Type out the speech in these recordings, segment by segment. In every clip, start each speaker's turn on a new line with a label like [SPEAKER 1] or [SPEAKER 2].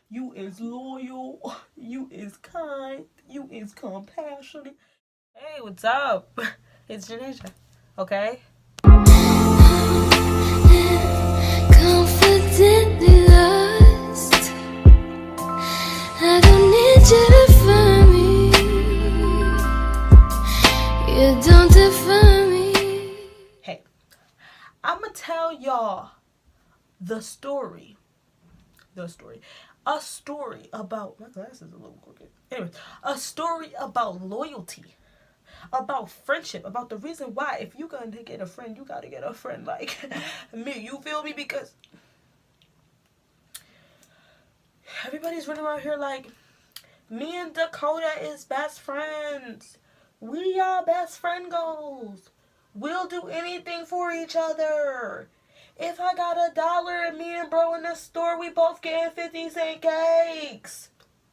[SPEAKER 1] You is loyal. You is kind. You is compassionate. Hey, what's up? It's Jainasia. Okay? Confidently lost. I don't need you to find me. You don't define me. Hey, I'ma tell y'all the story. The story. A story about, my glasses are a little crooked. Anyway, a story about loyalty, about friendship, about the reason why if you gonna get a friend, you gotta get a friend like me. You feel me? Because everybody's running around here like, me and Dakota is best friends. We are best friend goals. We'll do anything for each other. If I got $1 and me and bro in the store, we both getting 50-cent cakes.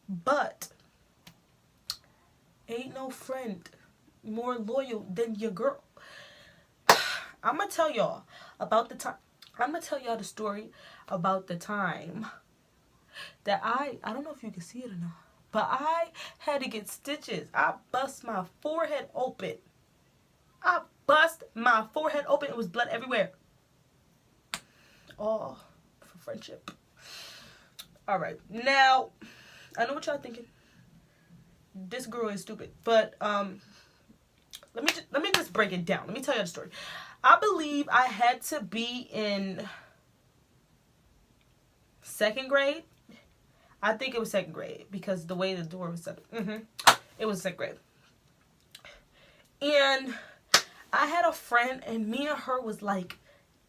[SPEAKER 1] But ain't no friend more loyal than your girl. I'm gonna tell y'all about the time. I'm gonna tell y'all the story about the time that I don't know if you can see it or not, but I had to get stitches. I bust my forehead open. I bust my forehead open. It was blood everywhere. All for friendship. All right, now I know what y'all thinking. This girl is stupid, but let me just break it down. Let me tell you the story. I believe I had to be in 2nd grade. I think it was 2nd grade because the way the door was set up. It was 2nd grade. And I had a friend, and me and her was like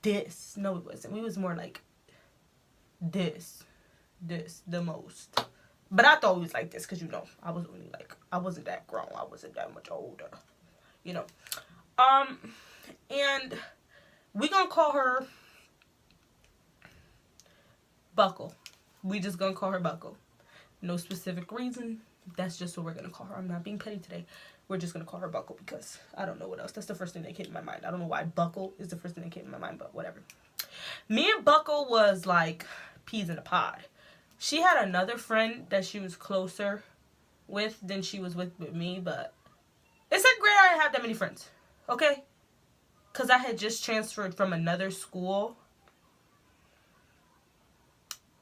[SPEAKER 1] this. No, it wasn't. We was more like this the most. But I thought we was like this because, you know, I was only like, I wasn't that grown. I wasn't that much older, you know. And we gonna call her Buckle. We just gonna call her Buckle. No specific reason. That's just what we're gonna call her. I'm not being petty today. We're just gonna call her Buckle because I don't know what else. That's the first thing that came to my mind. I don't know why Buckle is the first thing that came to my mind, but whatever. Me and Buckle was like peas in a pod. She had another friend that she was closer with than she was with me, but it's like great I didn't have that many friends. Okay? Because I had just transferred from another school.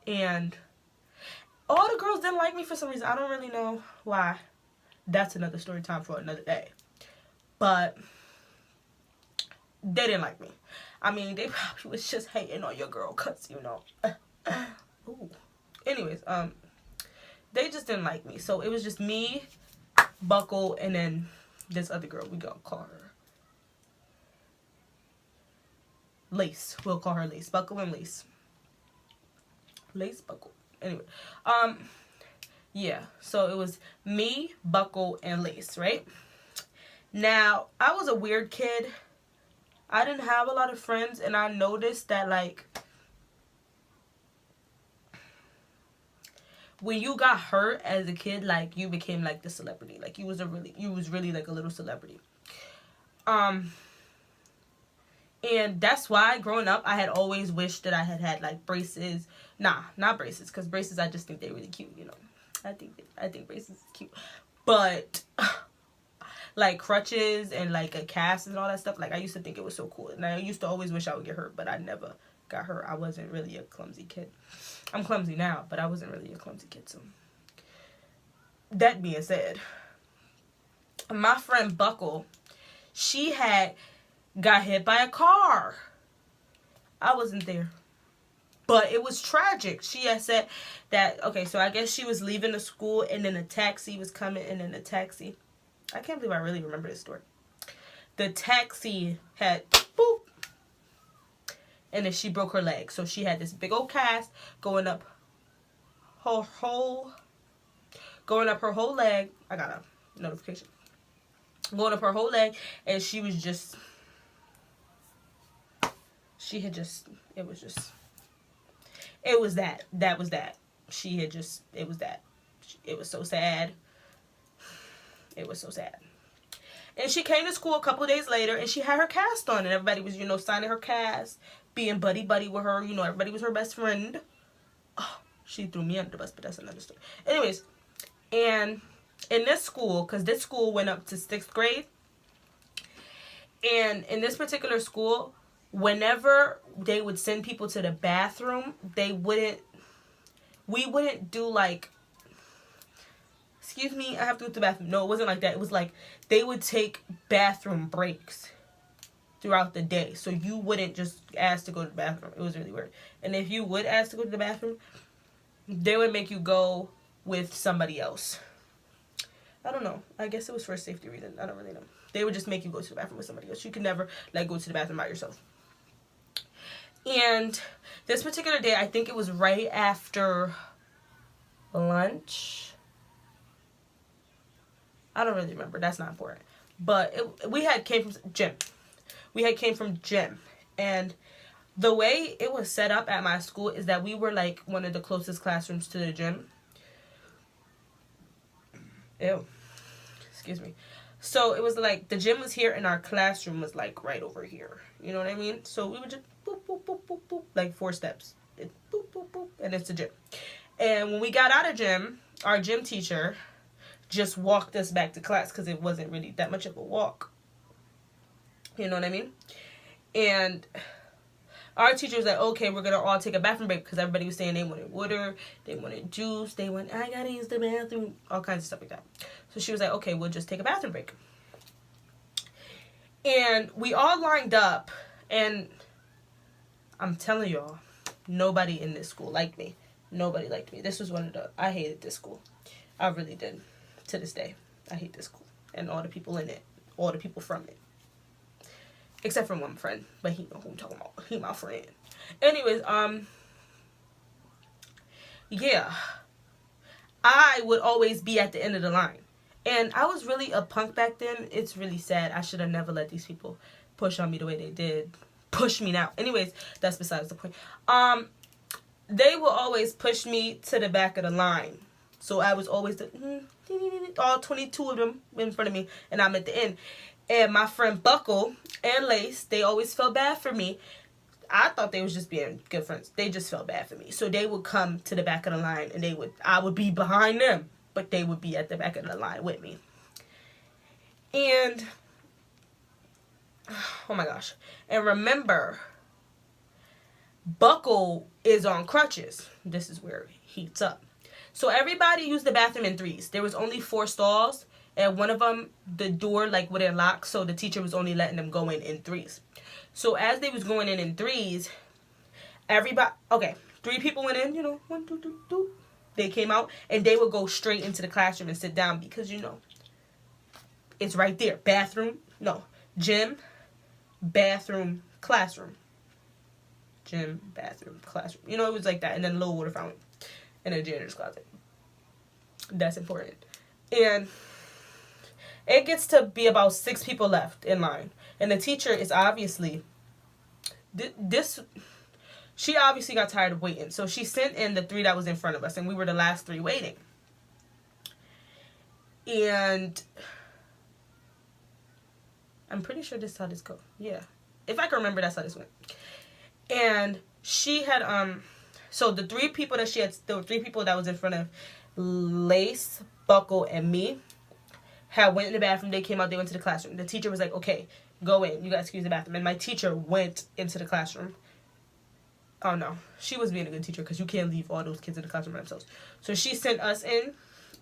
[SPEAKER 1] And all the girls didn't like me for some reason. I don't really know why. That's another story time for another day. But they didn't like me. I mean, they probably was just hating on your girl because, you know. Ooh. Anyways, they just didn't like me. So it was just me, Buckle, and then this other girl. We gonna call her Lace. We'll call her Lace. Buckle and Lace. Lace, Buckle. Anyway, yeah. So it was me, Buckle, and Lace, right? Now, I was a weird kid. I didn't have a lot of friends, and I noticed that, like, when you got hurt as a kid, like, you became like the celebrity. Like, you was really like a little celebrity. And that's why growing up I had always wished that I had like braces. Nah, not braces, because braces, I just think they're really cute, you know. I think braces is cute. But like crutches and like a cast and all that stuff, like I used to think it was so cool. And I used to always wish I would get hurt, but I never got hurt. I wasn't really a clumsy kid. I'm clumsy now, but I wasn't really a clumsy kid. So that being said, my friend Buckle, she had got hit by a car. I wasn't there, but it was tragic. She had said that, okay, so I guess she was leaving the school and then a taxi was coming, and then the taxi, I can't believe I really remember this story. The taxi had boop, and then she broke her leg. So she had this big old cast going up her whole leg. I got a notification. Going up her whole leg, and she was just, it was that. That was that. It was that. It was so sad. It was so sad. And she came to school a couple of days later, and she had her cast on, and everybody was, you know, signing her cast, being buddy-buddy with her. You know, everybody was her best friend. Oh, She threw me under the bus, but that's another story. Anyways, and in this school, because this school went up to 6th grade, and in this particular school, whenever they would send people to the bathroom, we wouldn't do like, excuse me, I have to go to the bathroom. No, it wasn't like that. It was like they would take bathroom breaks throughout the day. So you wouldn't just ask to go to the bathroom. It was really weird. And if you would ask to go to the bathroom, they would make you go with somebody else. I don't know. I guess it was for a safety reason. I don't really know. They would just make you go to the bathroom with somebody else. You could never like go to the bathroom by yourself. And this particular day, I think it was right after lunch. I don't really remember. That's not important. But we had came from gym. And the way it was set up at my school is that we were like one of the closest classrooms to the gym. Ew. Excuse me. So it was like the gym was here and our classroom was like right over here. You know what I mean? So we would just boop, boop, boop, boop, boop, like 4 steps. It's boop, boop, boop, and it's the gym. And when we got out of gym, our gym teacher just walked us back to class because it wasn't really that much of a walk. You know what I mean? And our teacher was like, okay, we're going to all take a bathroom break because everybody was saying they wanted water, they wanted juice, they went, I got to use the bathroom, all kinds of stuff like that. So she was like, okay, we'll just take a bathroom break. And we all lined up, and I'm telling y'all, nobody in this school liked me. Nobody liked me. This was I hated this school. I really did. To this day, I hate this school and all the people in it, all the people from it. Except for one friend, but he know who I'm talking about. He my friend. Anyways, yeah. I would always be at the end of the line. And I was really a punk back then. It's really sad. I should have never let these people push on me the way they did. Push me now. Anyways, that's besides the point. They will always push me to the back of the line. So I was always all 22 of them in front of me, and I'm at the end. And my friend Buckle and Lace, they always felt bad for me. I thought they was just being good friends. They just felt bad for me. So they would come to the back of the line, and I would be behind them, but they would be at the back of the line with me. And, oh my gosh. And remember, Buckle is on crutches. This is where it heats up. So everybody used the bathroom in 3s. There was only 4 stalls, and one of them, the door like wouldn't lock, so the teacher was only letting them go in 3s. So as they was going in 3s, everybody, okay, 3 people went in, 1, 2, 2, 2. They came out, and they would go straight into the classroom and sit down because, it's right there. Gym, bathroom, classroom. Gym, bathroom, classroom. It was like that, and then a little water fountain. In a janitor's closet. That's important. And it gets to be about 6 people left in line. And the teacher is obviously... She obviously got tired of waiting. So she sent in the 3 that was in front of us. And we were the last 3 waiting. And... I'm pretty sure this is how this goes. Yeah. If I can remember, that's how this went. And she had... So the 3 people that she had, the 3 people that was in front of Lace, Buckle, and me, had went in the bathroom. They came out. They went to the classroom. The teacher was like, okay, go in. You guys can use the bathroom. And my teacher went into the classroom. Oh, no. She was being a good teacher because you can't leave all those kids in the classroom by themselves. So she sent us in,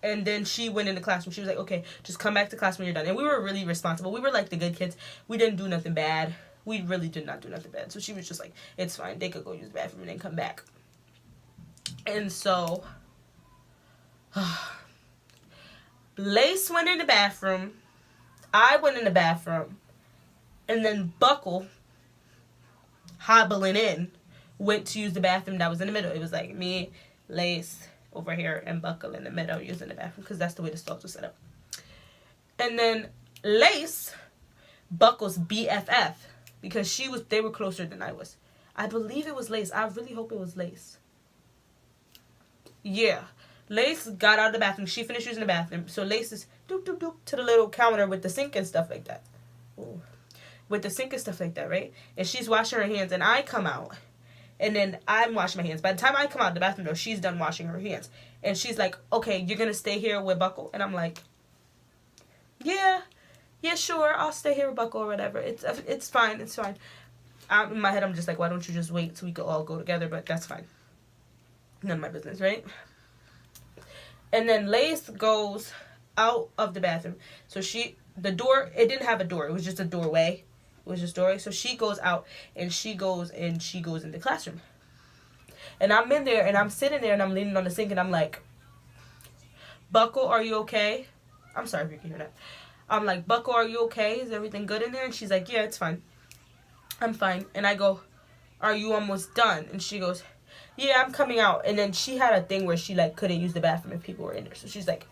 [SPEAKER 1] and then she went in the classroom. She was like, okay, just come back to class when you're done. And we were really responsible. We were like the good kids. We didn't do nothing bad. We really did not do nothing bad. So she was just like, it's fine. They could go use the bathroom and then come back. And so, Lace went in the bathroom, I went in the bathroom, and then Buckle, hobbling in, went to use the bathroom that was in the middle. It was like me, Lace over here, and Buckle in the middle using the bathroom, because that's the way the stalls were set up. And then Lace, Buckle's BFF, because they were closer than I was. I believe it was Lace. I really hope it was Lace. Yeah. Lace got out of the bathroom. She finished using the bathroom. So Lace is doop, doop, doop to the little counter with the sink and stuff like that. Ooh. With the sink and stuff like that, right? And she's washing her hands. And I come out. And then I'm washing my hands. By the time I come out of the bathroom door, she's done washing her hands. And she's like, okay, you're going to stay here with Buckle? And I'm like, yeah, sure. I'll stay here with Buckle or whatever. It's fine. It's fine. In my head, I'm just like, why don't you just wait so we could all go together? But that's fine. None of my business, right? And then Lace goes out of the bathroom. So the door, it didn't have a door. It was just a doorway. It was just doorway. So she goes out and she goes in the classroom. And I'm in there and I'm sitting there and I'm leaning on the sink and I'm like, Buckle, are you okay? I'm sorry if you can hear that. I'm like, Buckle, are you okay? Is everything good in there? And she's like, yeah, it's fine. I'm fine. And I go, are you almost done? And she goes, yeah, I'm coming out. And then she had a thing where she like couldn't use the bathroom if people were in there. So she's like,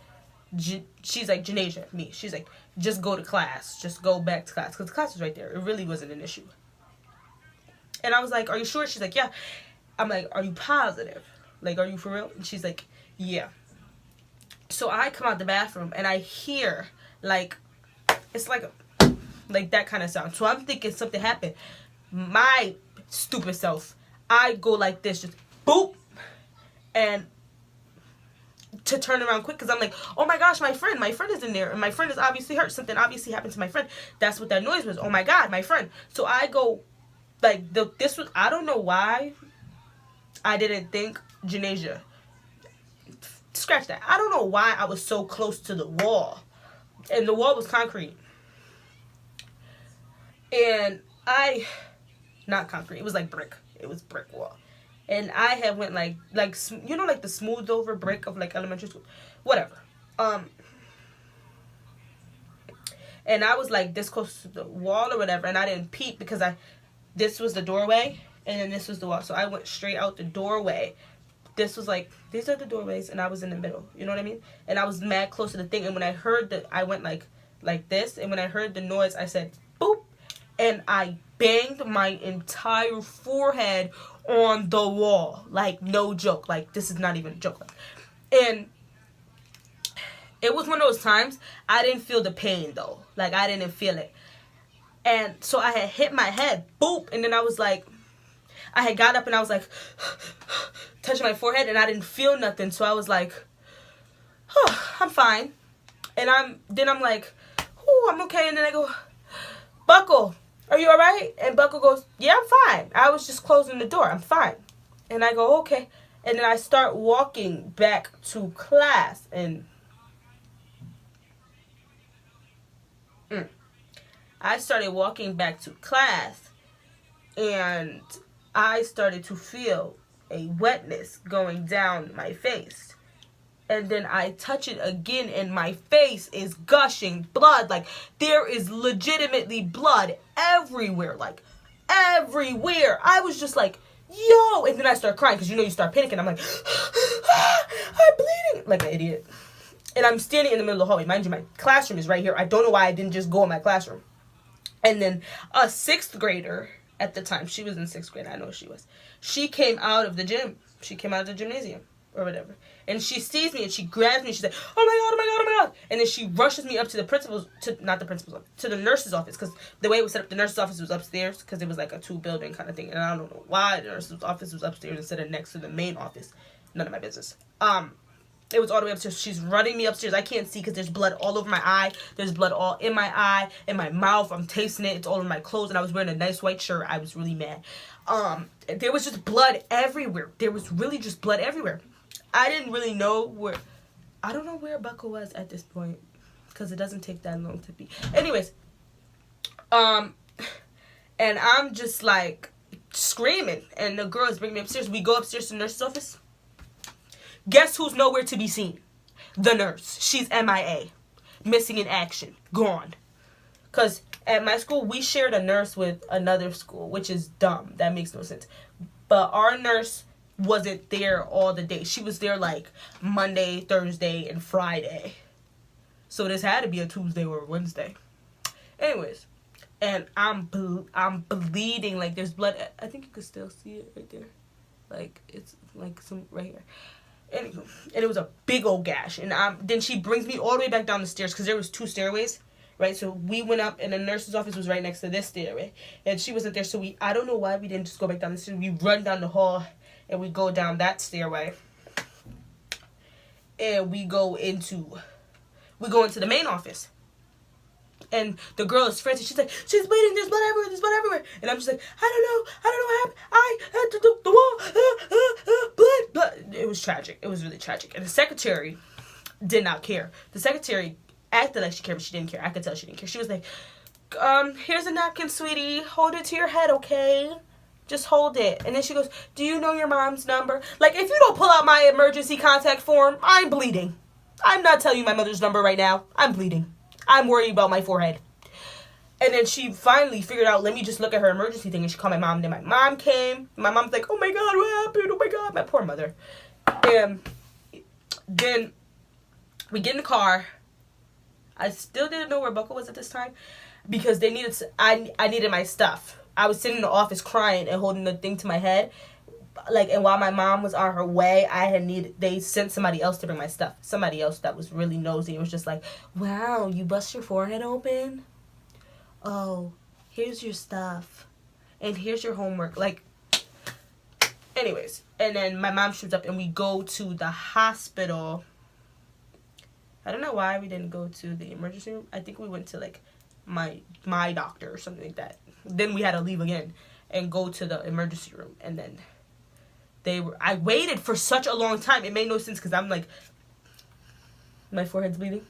[SPEAKER 1] jainasia, me. She's like, just go to class. Just go back to class. Because the class was right there. It really wasn't an issue. And I was like, are you sure? She's like, yeah. I'm like, are you positive? Like, are you for real? And she's like, yeah. So I come out the bathroom and I hear like, it's like that kind of sound. So I'm thinking something happened. My stupid self, I go like this, just boop, and to turn around quick because I'm like, oh my gosh, my friend is in there, and my friend is obviously hurt. Something obviously happened to my friend. That's what that noise was. Oh my God, my friend. So I go like this was, I don't know why I didn't think jainasia. Scratch that. I don't know why I was so close to the wall, and the wall was concrete. And not concrete. It was like brick. It was brick wall. And I had went like you know, like the smoothed over brick of like elementary school, whatever. And I was like this close to the wall or whatever, and I didn't peep because this was the doorway, and then this was the wall. So I went straight out the doorway. This was like, these are the doorways, and I was in the middle. You know what I mean? And I was mad close to the thing. And when I heard that, I went like this. And when I heard the noise, I said, boop. And I banged my entire forehead on the wall. Like, no joke. Like, this is not even a joke. And it was one of those times I didn't feel the pain, though. Like, I didn't feel it. And so I had hit my head. Boop. And then I was like, I had got up and I was like, touching my forehead, and I didn't feel nothing. So I was like, oh, I'm fine. And I'm like, oh, I'm okay. And then I go, Buckle, are you all right? And Buckle goes, yeah, I'm fine. I was just closing the door. I'm fine. And I go, okay. And then I start walking back to class. And I started walking back to class. And I started to feel a wetness going down my face. And then I touch it again and my face is gushing blood. Like, there is legitimately blood everywhere. Like, everywhere. I was just like, yo. And then I start crying because, you know, you start panicking. I'm like, I'm bleeding. Like an idiot. And I'm standing in the middle of the hallway. Mind you, my classroom is right here. I don't know why I didn't just go in my classroom. And then a 6th grader at the time, she was in 6th grade. I know she was. She came out of the gym. She came out of the gymnasium or whatever. And she sees me and she grabs me and she's like, oh my God, oh my God, oh my God. And then she rushes me up to the principal's, to the nurse's office. Because the way it was set up, the nurse's office was upstairs because it was like a 2-building kind of thing. And I don't know why the nurse's office was upstairs instead of next to the main office. None of my business. It was all the way upstairs. She's running me upstairs. I can't see because there's blood all over my eye. There's blood all in my eye, in my mouth. I'm tasting it. It's all in my clothes. And I was wearing a nice white shirt. I was really mad. There was just blood everywhere. There was really just blood everywhere. I didn't really know where. I don't know where Buckle was at this point because it doesn't take that long to be. Anyways, and I'm just like screaming, and the girls bring me upstairs. We go upstairs to the nurse's office. Guess who's nowhere to be seen? The nurse. She's MIA. Missing in action. Gone. Because at my school, we shared a nurse with another school, which is dumb. That makes no sense. But our nurse wasn't there all the day. She was there like Monday, Thursday, and Friday. So this had to be a Tuesday or a Wednesday. Anyways. And I'm bleeding. Like, there's blood. I think you can still see it right there. Like, it's like some right here. Anywho, and it was a big old gash. And then she brings me all the way back down the stairs because there was 2 stairways. right? So we went up, and the nurse's office was right next to this stairway, and she wasn't there. So I don't know why we didn't just go back down the stairs. We run down the hall, and we go down that stairway, and we go into the main office. And the girl is frantic. She's like, she's bleeding. There's blood everywhere. There's blood everywhere. And I'm just like, I don't know what happened. I had to do the wall. Blood. It was tragic. It was really tragic. And the secretary did not care. The secretary acted like she cared, but she didn't care. I could tell she didn't care. She was like, here's a napkin, sweetie. Hold it to your head, okay? Just hold it. And then she goes, do you know your mom's number? Like, if you don't pull out my emergency contact form, I'm bleeding. I'm not telling you my mother's number right now. I'm bleeding. I'm worried about my forehead. And then she finally figured out, let me just look at her emergency thing. And she called my mom. Then my mom came. My mom's like, oh my God, what happened? Oh my God, my poor mother. And then we get in the car. I still didn't know where Buckle was at this time, because they needed I needed my stuff. I was sitting in the office crying and holding the thing to my head. Like, and while my mom was on her way, they sent somebody else to bring my stuff. Somebody else that was really nosy. It was just like, wow, you bust your forehead open? Oh, here's your stuff. And here's your homework. Like, anyways. And then my mom shows up and we go to the hospital. I don't know why we didn't go to the emergency room. I think we went to, like, my doctor or something like that. Then we had to leave again and go to the emergency room. And then I waited for such a long time. It made no sense because I'm like, my forehead's bleeding.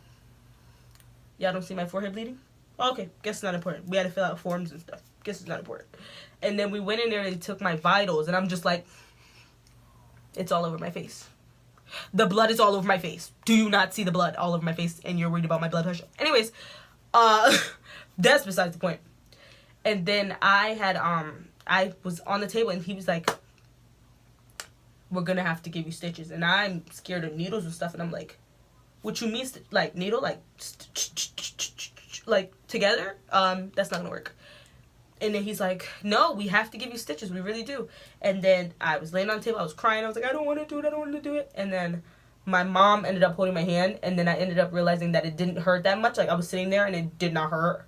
[SPEAKER 1] Y'all don't see my forehead bleeding? Okay, guess it's not important. We had to fill out forms and stuff. Guess it's not important. And then we went in there and they took my vitals. And I'm just like, it's all over my face. The blood is all over my face. Do you not see the blood all over my face? And you're worried about my blood pressure? Anyways, that's besides the point. And then I was on the table and he was like, we're gonna have to give you stitches. And I'm scared of needles and stuff. And I'm like, what you mean, like, needle? Like, together? That's not gonna work. And then he's like, no, we have to give you stitches. We really do. And then I was laying on the table. I was crying. I was like, I don't want to do it. I don't want to do it. And then my mom ended up holding my hand. And then I ended up realizing that it didn't hurt that much. Like, I was sitting there and it did not hurt.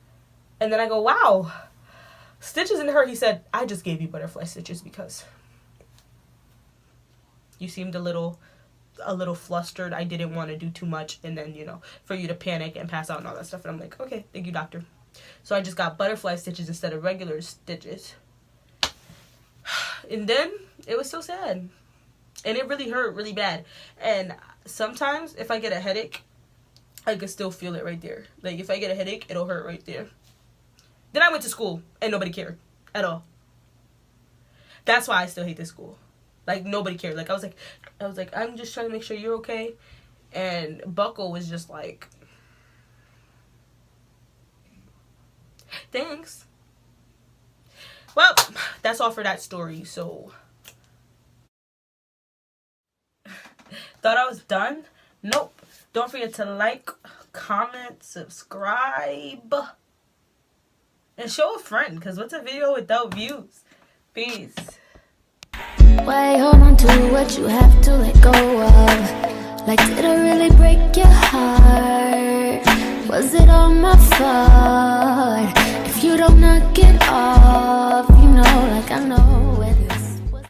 [SPEAKER 1] And then I go, wow, stitches didn't hurt. He said, I just gave you butterfly stitches because you seemed a little flustered. I didn't want to do too much. And then, for you to panic and pass out and all that stuff. And I'm like, okay, thank you, doctor. So I just got butterfly stitches instead of regular stitches. And then it was so sad. And it really hurt really bad. And sometimes if I get a headache, I can still feel it right there. Like, if I get a headache, it'll hurt right there. Then I went to school and nobody cared at all. That's why I still hate this school. Like, nobody cared. Like, I was like, I'm just trying to make sure you're okay. And Buckle was just like, thanks. Well, that's all for that story. So, thought I was done? Nope. Don't forget to like, comment, subscribe, and show a friend. Because what's a video without views? Peace.
[SPEAKER 2] Why hold on to what you have to let go of? Like, did I really break your heart? Was it all my fault? If you don't knock it